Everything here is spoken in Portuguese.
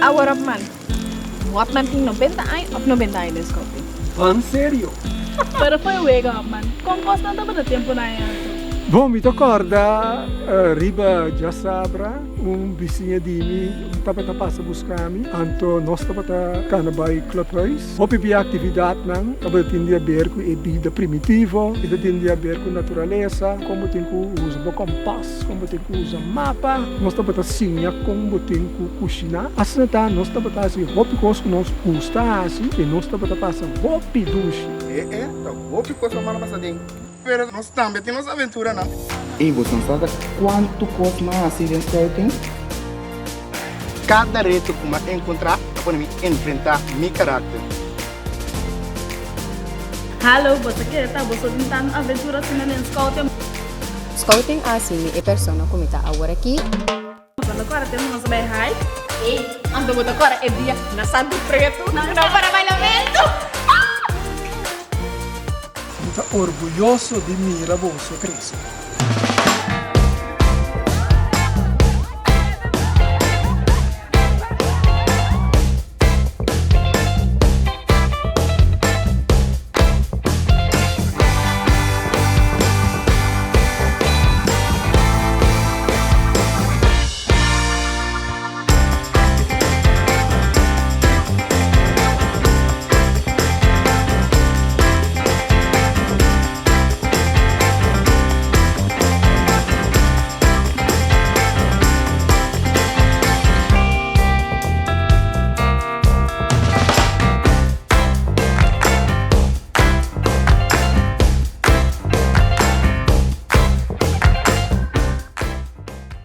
Agora, man, wat man tem 90 anos ou 90 anos de scouting? Van sério? Pero foi o man. Como gosta não dá tempo na Bom, me acorda, riba já sabra, vizinho de mim, estava a passar buscar-me, então nós estava a canabai clubhuis. Houve atividade não, estava a ver com a vida primitiva, estava a ver com a natureza, como tem que usar compass, como tem que usar mapa, nós estava a ensinar como tem que cozinhar. Assim tá, nós estava a fazer hobby coisa que nós gostamos, e nós estava a passar hobby duche. Então, hobby coisa semana passada. Pero nós também temos aventura, não? E você não sabe quanto custa mais acidente scouting? Cada reto que eu encontrar, eu vou enfrentar meu caráter. Hello, você quer tá? Você tentando aventura assim na scouting? Scouting assim é persona como está agora aqui. Quando agora temos nosso bem high. E ando botar agora é dia na Santo Preto, não para bailamento. Orgulhoso de mim, Raboso Cristo.